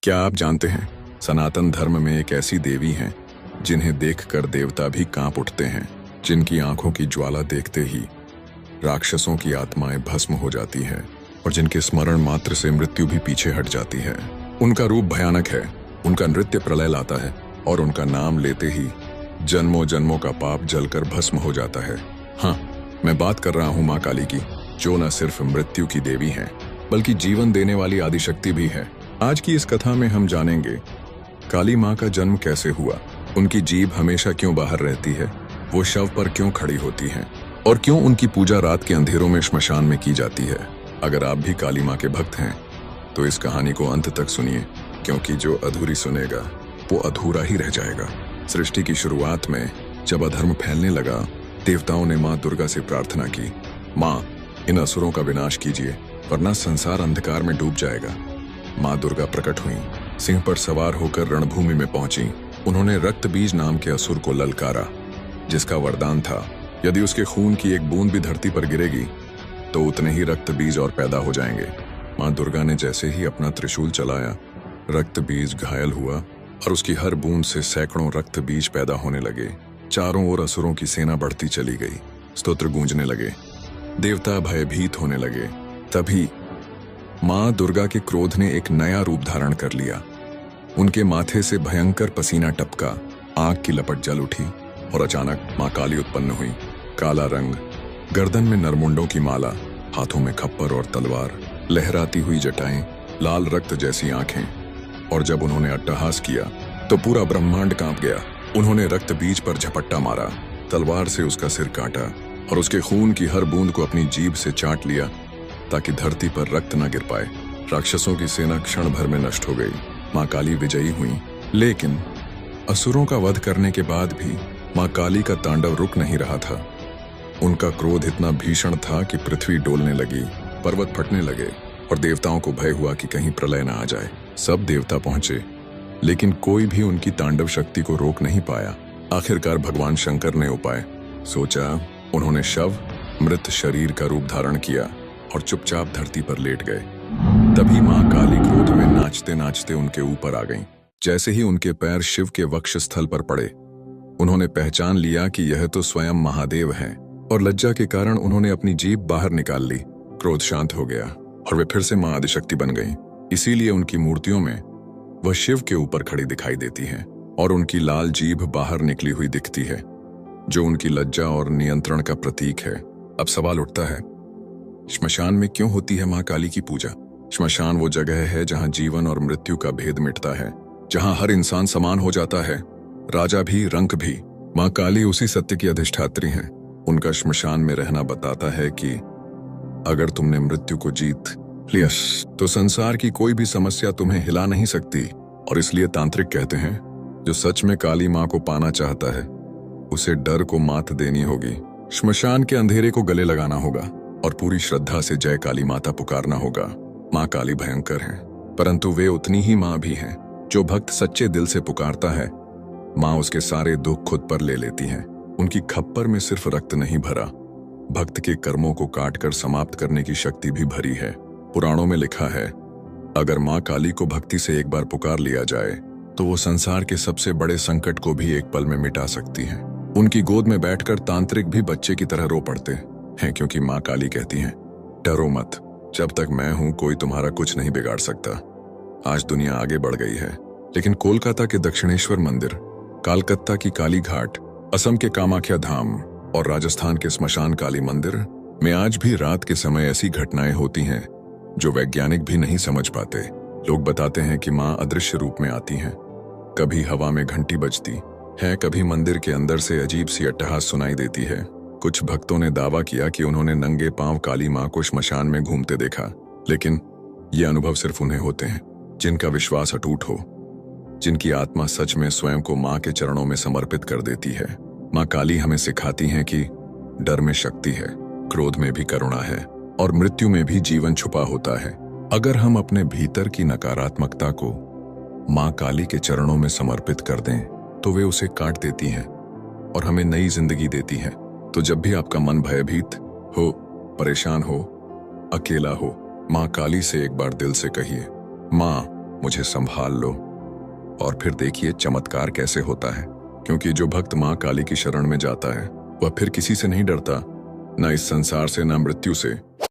क्या आप जानते हैं, सनातन धर्म में एक ऐसी देवी हैं जिन्हें देखकर देवता भी कांप उठते हैं, जिनकी आंखों की ज्वाला देखते ही राक्षसों की आत्माएं भस्म हो जाती हैं और जिनके स्मरण मात्र से मृत्यु भी पीछे हट जाती है। उनका रूप भयानक है, उनका नृत्य प्रलय लाता है और उनका नाम लेते ही जन्मों जन्मों का पाप जलकर भस्म हो जाता है। हाँ, मैं बात कर रहा हूँ माँ काली की, जो न सिर्फ मृत्यु की देवी हैं बल्कि जीवन देने वाली आदिशक्ति भी है। आज की इस कथा में हम जानेंगे काली माँ का जन्म कैसे हुआ, उनकी जीभ हमेशा क्यों बाहर रहती है, वो शव पर क्यों खड़ी होती हैं और क्यों उनकी पूजा रात के अंधेरों में श्मशान में की जाती है। अगर आप भी काली माँ के भक्त हैं तो इस कहानी को अंत तक सुनिए, क्योंकि जो अधूरी सुनेगा वो अधूरा ही रह जाएगा। सृष्टि की शुरुआत में जब अधर्म फैलने लगा, देवताओं ने माँ दुर्गा से प्रार्थना की, माँ इन असुरों का विनाश कीजिए वरना संसार अंधकार में डूब जाएगा। माँ दुर्गा प्रकट हुई, सिंह पर सवार होकर रणभूमि में पहुंची। उन्होंने रक्त बीज नाम के असुर को ललकारा, जिसका वरदान था यदि उसके खून की एक बूंद भी धरती पर गिरेगी तो उतने ही रक्त बीज और पैदा हो जाएंगे। माँ दुर्गा ने जैसे ही अपना त्रिशूल चलाया, रक्त बीज घायल हुआ और उसकी हर बूंद से सैकड़ों रक्त बीज पैदा होने लगे। चारों ओर असुरों की सेना बढ़ती चली गई, स्तोत्र गूंजने लगे, देवता भयभीत होने लगे। तभी माँ दुर्गा के क्रोध ने एक नया रूप धारण कर लिया। उनके माथे से भयंकर पसीना टपका, आग की लपट जल उठी और अचानक माँ काली उत्पन्न हुई। काला रंग, गर्दन में नरमुंडों की माला, हाथों में खप्पर और तलवार, लहराती हुई जटाएं, लाल रक्त जैसी आंखें। और जब उन्होंने अट्टहास किया तो पूरा ब्रह्मांड कांप गया। उन्होंने रक्त बीज पर झपट्टा मारा, तलवार से उसका सिर काटा और उसके खून की हर बूंद को अपनी जीभ से चाट लिया ताकि धरती पर रक्त न गिर पाए। राक्षसों की सेना क्षण भर में नष्ट हो गई। माँ काली विजयी हुई, लेकिन असुरों का वध करने के बाद भी माँ काली का तांडव रुक नहीं रहा था। उनका क्रोध इतना भीषण था कि पृथ्वी डोलने लगी, पर्वत फटने लगे और देवताओं को भय हुआ कि कहीं प्रलय न आ जाए। सब देवता पहुंचे, लेकिन कोई भी उनकी तांडव शक्ति को रोक नहीं पाया। आखिरकार भगवान शंकर ने उपाय सोचा। उन्होंने शव मृत शरीर का रूप धारण किया और चुपचाप धरती पर लेट गए। तभी माँ काली क्रोध में नाचते नाचते उनके ऊपर आ गईं। जैसे ही उनके पैर शिव के वक्षस्थल पर पड़े, उन्होंने पहचान लिया कि यह तो स्वयं महादेव हैं और लज्जा के कारण उन्होंने अपनी जीभ बाहर निकाल ली। क्रोध शांत हो गया और वे फिर से माँ आदिशक्ति बन गईं। इसीलिए उनकी मूर्तियों में वह शिव के ऊपर खड़ी दिखाई देती हैं और उनकी लाल जीभ बाहर निकली हुई दिखती है, जो उनकी लज्जा और नियंत्रण का प्रतीक है। अब सवाल उठता है, श्मशान में क्यों होती है माँ काली की पूजा? श्मशान वो जगह है जहाँ जीवन और मृत्यु का भेद मिटता है, जहाँ हर इंसान समान हो जाता है, राजा भी रंक भी। माँ काली उसी सत्य की अधिष्ठात्री हैं। उनका श्मशान में रहना बताता है कि अगर तुमने मृत्यु को जीत लिया तो संसार की कोई भी समस्या तुम्हें हिला नहीं सकती। और इसलिए तांत्रिक कहते हैं, जो सच में काली माँ को पाना चाहता है उसे डर को मात देनी होगी, श्मशान के अंधेरे को गले लगाना होगा और पूरी श्रद्धा से जय काली माता पुकारना होगा। माँ काली भयंकर हैं, परंतु वे उतनी ही माँ भी हैं। जो भक्त सच्चे दिल से पुकारता है, माँ उसके सारे दुख खुद पर ले लेती हैं। उनकी खप्पर में सिर्फ रक्त नहीं भरा, भक्त के कर्मों को काटकर समाप्त करने की शक्ति भी भरी है। पुराणों में लिखा है, अगर माँ काली को भक्ति से एक बार पुकार लिया जाए तो वो संसार के सबसे बड़े संकट को भी एक पल में मिटा सकती हैं। उनकी गोद में बैठकर तांत्रिक भी बच्चे की तरह रो पड़ते हैं, क्योंकि माँ काली कहती हैं, डरो मत, जब तक मैं हूं कोई तुम्हारा कुछ नहीं बिगाड़ सकता। आज दुनिया आगे बढ़ गई है, लेकिन कोलकाता के दक्षिणेश्वर मंदिर, कलकत्ता की काली घाट, असम के कामाख्या धाम और राजस्थान के स्मशान काली मंदिर में आज भी रात के समय ऐसी घटनाएं होती हैं जो वैज्ञानिक भी नहीं समझ पाते। लोग बताते हैं कि माँ अदृश्य रूप में आती हैं, कभी हवा में घंटी बजती है, कभी मंदिर के अंदर से अजीब सी अट्टहास सुनाई देती है। कुछ भक्तों ने दावा किया कि उन्होंने नंगे पांव काली माँ को श्मशान में घूमते देखा, लेकिन ये अनुभव सिर्फ उन्हें होते हैं जिनका विश्वास अटूट हो, जिनकी आत्मा सच में स्वयं को माँ के चरणों में समर्पित कर देती है। माँ काली हमें सिखाती हैं कि डर में शक्ति है, क्रोध में भी करुणा है और मृत्यु में भी जीवन छुपा होता है। अगर हम अपने भीतर की नकारात्मकता को माँ काली के चरणों में समर्पित कर दें तो वे उसे काट देती हैं और हमें नई जिंदगी देती हैं। तो जब भी आपका मन भयभीत हो, परेशान हो, अकेला हो, माँ काली से एक बार दिल से कहिए, माँ मुझे संभाल लो। और फिर देखिए चमत्कार कैसे होता है, क्योंकि जो भक्त माँ काली की शरण में जाता है वह फिर किसी से नहीं डरता, न इस संसार से, न मृत्यु से।